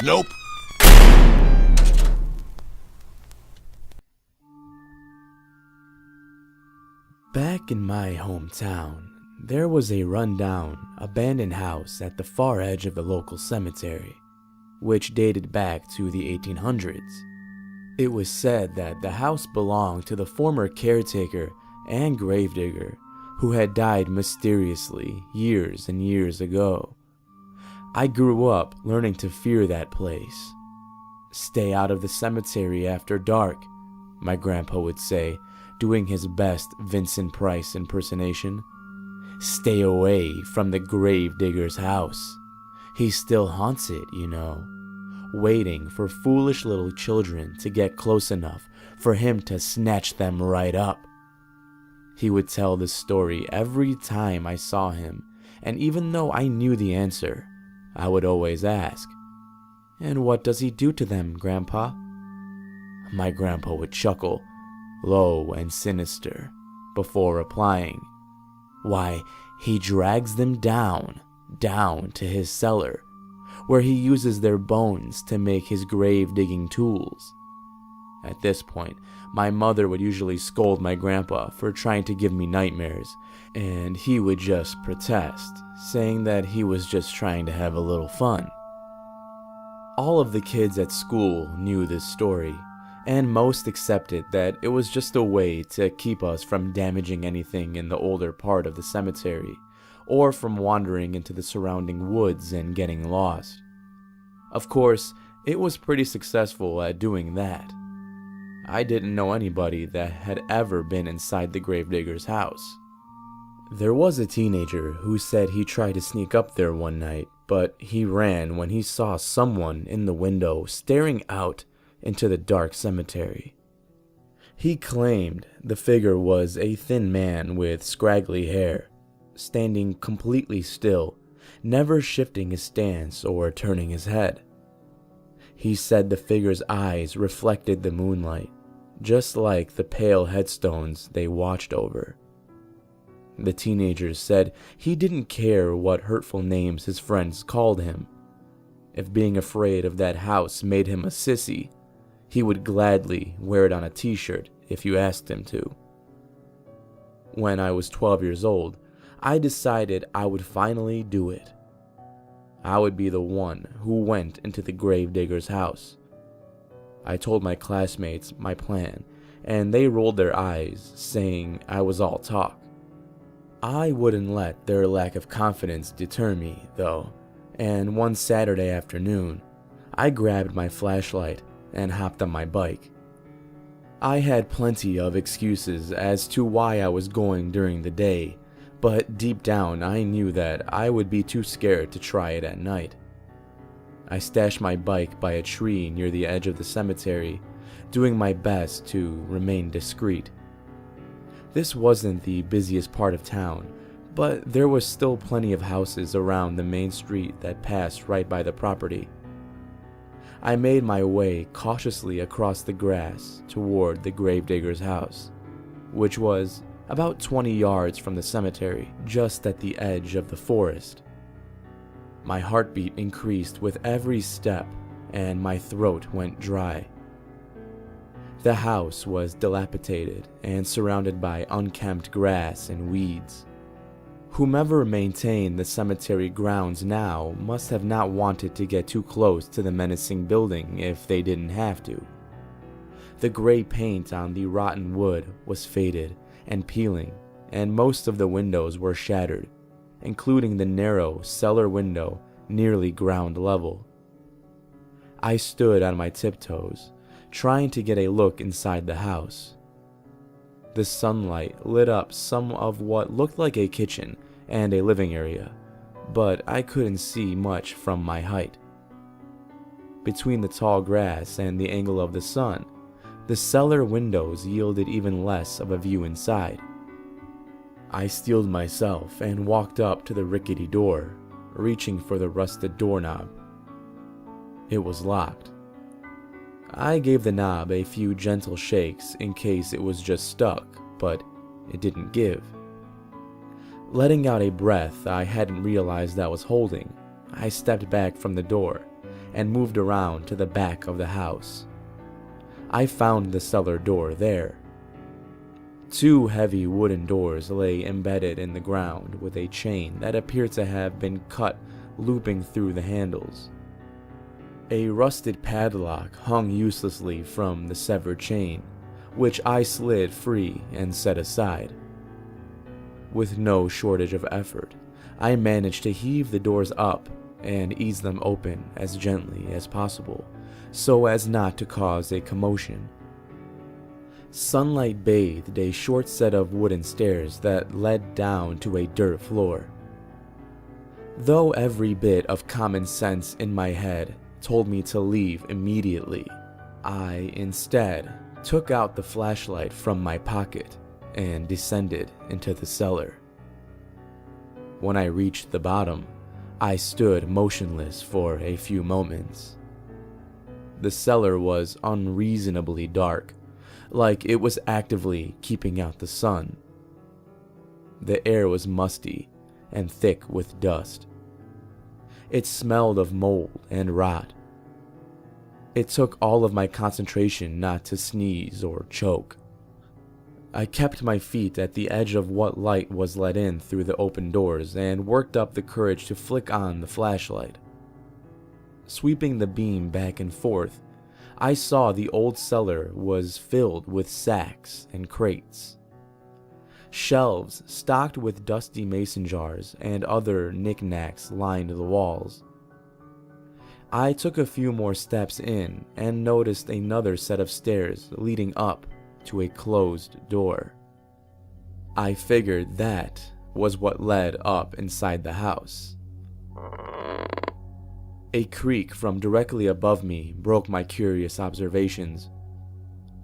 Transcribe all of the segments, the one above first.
Nope. Back in my hometown, there was a rundown, abandoned house at the far edge of the local cemetery, which dated back to the 1800s. It was said that the house belonged to the former caretaker and gravedigger, who had died mysteriously years and years ago. I grew up learning to fear that place. "Stay out of the cemetery after dark," my grandpa would say, doing his best Vincent Price impersonation. "Stay away from the gravedigger's house. He still haunts it, you know, waiting for foolish little children to get close enough for him to snatch them right up." He would tell this story every time I saw him, and even though I knew the answer, I would always ask, "And what does he do to them, Grandpa?" My grandpa would chuckle, low and sinister, before replying, "Why, he drags them down to his cellar, where he uses their bones to make his grave-digging tools." At this point, my mother would usually scold my grandpa for trying to give me nightmares, and he would just protest, saying that he was just trying to have a little fun. All of the kids at school knew this story, and most accepted that it was just a way to keep us from damaging anything in the older part of the cemetery, or from wandering into the surrounding woods and getting lost. Of course, it was pretty successful at doing that. I didn't know anybody that had ever been inside the gravedigger's house. There was a teenager who said he tried to sneak up there one night, but he ran when he saw someone in the window staring out into the dark cemetery. He claimed the figure was a thin man with scraggly hair, standing completely still, never shifting his stance or turning his head. He said the figure's eyes reflected the moonlight, just like the pale headstones they watched over. The teenager said he didn't care what hurtful names his friends called him. If being afraid of that house made him a sissy, he would gladly wear it on a t-shirt if you asked him to. When I was 12 years old, I decided I would finally do it. I would be the one who went into the gravedigger's house. I told my classmates my plan, and they rolled their eyes, saying I was all talk. I wouldn't let their lack of confidence deter me, though, and one Saturday afternoon, I grabbed my flashlight and hopped on my bike. I had plenty of excuses as to why I was going during the day, but deep down I knew that I would be too scared to try it at night. I stashed my bike by a tree near the edge of the cemetery, doing my best to remain discreet. This wasn't the busiest part of town, but there was still plenty of houses around the main street that passed right by the property. I made my way cautiously across the grass toward the gravedigger's house, which was about 20 yards from the cemetery, just at the edge of the forest. My heartbeat increased with every step, and my throat went dry. The house was dilapidated and surrounded by unkempt grass and weeds. Whomever maintained the cemetery grounds now must have not wanted to get too close to the menacing building if they didn't have to. The gray paint on the rotten wood was faded and peeling, and most of the windows were shattered, including the narrow cellar window nearly ground level. I stood on my tiptoes, trying to get a look inside the house. The sunlight lit up some of what looked like a kitchen and a living area, but I couldn't see much from my height. Between the tall grass and the angle of the sun, the cellar windows yielded even less of a view inside. I steeled myself and walked up to the rickety door, reaching for the rusted doorknob. It was locked. I gave the knob a few gentle shakes in case it was just stuck, but it didn't give. Letting out a breath I hadn't realized I was holding, I stepped back from the door and moved around to the back of the house. I found the cellar door there. Two heavy wooden doors lay embedded in the ground with a chain that appeared to have been cut looping through the handles. A rusted padlock hung uselessly from the severed chain, which I slid free and set aside. With no shortage of effort, I managed to heave the doors up and ease them open as gently as possible, so as not to cause a commotion. Sunlight bathed a short set of wooden stairs that led down to a dirt floor. Though every bit of common sense in my head told me to leave immediately, I instead took out the flashlight from my pocket and descended into the cellar. When I reached the bottom, I stood motionless for a few moments. The cellar was unreasonably dark, like it was actively keeping out the sun. The air was musty and thick with dust. It smelled of mold and rot. It took all of my concentration not to sneeze or choke. I kept my feet at the edge of what light was let in through the open doors and worked up the courage to flick on the flashlight. Sweeping the beam back and forth, I saw the old cellar was filled with sacks and crates. Shelves stocked with dusty mason jars and other knickknacks lined the walls. I took a few more steps in and noticed another set of stairs leading up to a closed door. I figured that was what led up inside the house. A creak from directly above me broke my curious observations.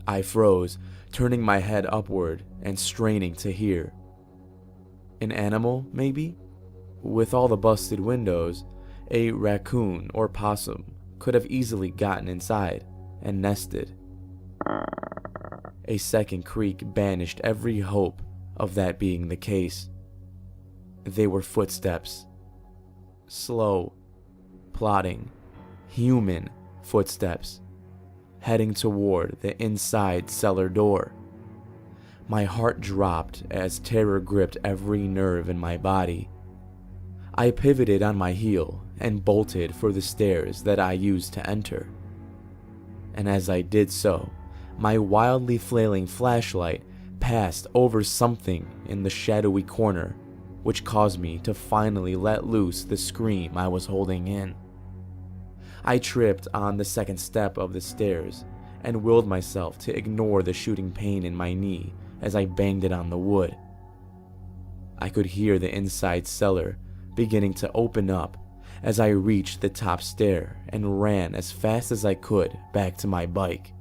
I froze, turning my head upward and straining to hear. An animal, maybe? With all the busted windows, a raccoon or possum could have easily gotten inside and nested. A second creak banished every hope of that being the case. They were footsteps. Slow, plodding, human footsteps, heading toward the inside cellar door. My heart dropped as terror gripped every nerve in my body. I pivoted on my heel and bolted for the stairs that I used to enter. And as I did so, my wildly flailing flashlight passed over something in the shadowy corner, which caused me to finally let loose the scream I was holding in. I tripped on the second step of the stairs and willed myself to ignore the shooting pain in my knee as I banged it on the wood. I could hear the inside cellar beginning to open up as I reached the top stair and ran as fast as I could back to my bike.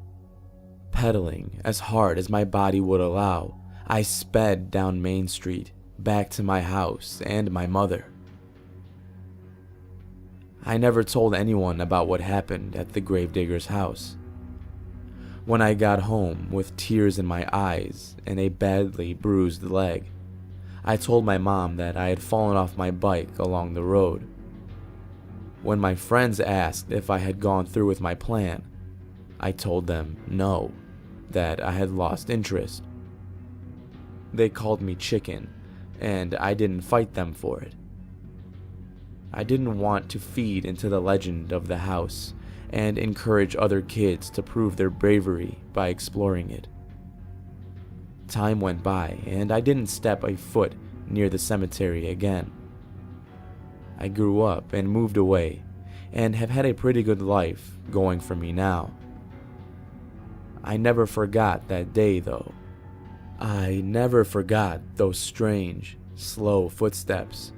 Pedaling as hard as my body would allow, I sped down Main Street, back to my house and my mother. I never told anyone about what happened at the Gravedigger's house. When I got home with tears in my eyes and a badly bruised leg, I told my mom that I had fallen off my bike along the road. When my friends asked if I had gone through with my plan, I told them no, that I had lost interest. They called me chicken, and I didn't fight them for it. I didn't want to feed into the legend of the house and encourage other kids to prove their bravery by exploring it. Time went by, and I didn't step a foot near the cemetery again. I grew up and moved away, and have had a pretty good life going for me now. I never forgot that day, though. I never forgot those strange, slow footsteps.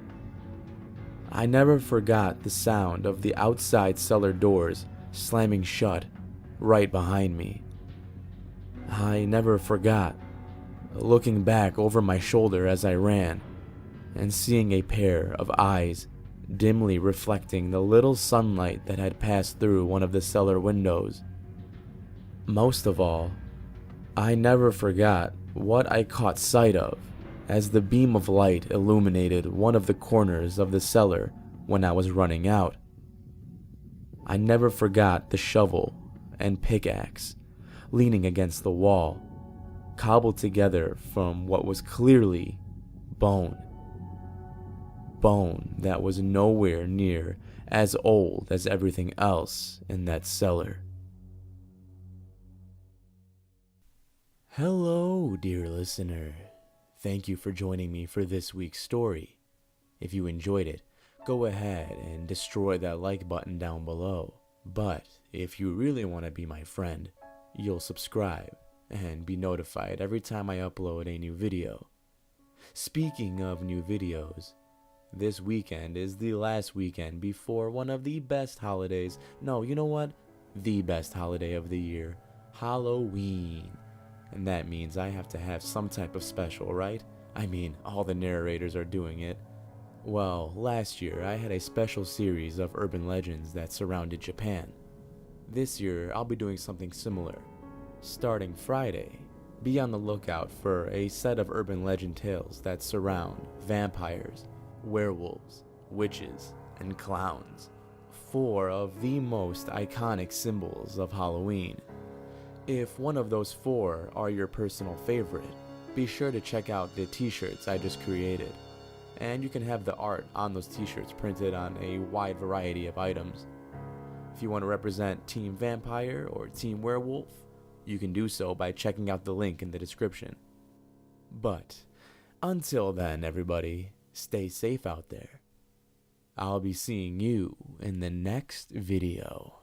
I never forgot the sound of the outside cellar doors slamming shut right behind me. I never forgot looking back over my shoulder as I ran and seeing a pair of eyes dimly reflecting the little sunlight that had passed through one of the cellar windows. Most of all, I never forgot what I caught sight of as the beam of light illuminated one of the corners of the cellar when I was running out. I never forgot the shovel and pickaxe leaning against the wall, cobbled together from what was clearly bone. Bone that was nowhere near as old as everything else in that cellar. Hello, dear listener. Thank you for joining me for this week's story. If you enjoyed it, go ahead and destroy that like button down below. But if you really want to be my friend, you'll subscribe and be notified every time I upload a new video. Speaking of new videos, this weekend is the last weekend before one of the best holidays. No, you know what? The best holiday of the year, Halloween. And that means I have to have some type of special, right? I mean, all the narrators are doing it. Well, last year I had a special series of urban legends that surrounded Japan. This year I'll be doing something similar. Starting Friday, be on the lookout for a set of urban legend tales that surround vampires, werewolves, witches, and clowns. 4 of the most iconic symbols of Halloween. If one of those 4 are your personal favorite, be sure to check out the t-shirts I just created. And you can have the art on those t-shirts printed on a wide variety of items. If you want to represent Team Vampire or Team Werewolf, you can do so by checking out the link in the description. But until then, everybody, stay safe out there. I'll be seeing you in the next video.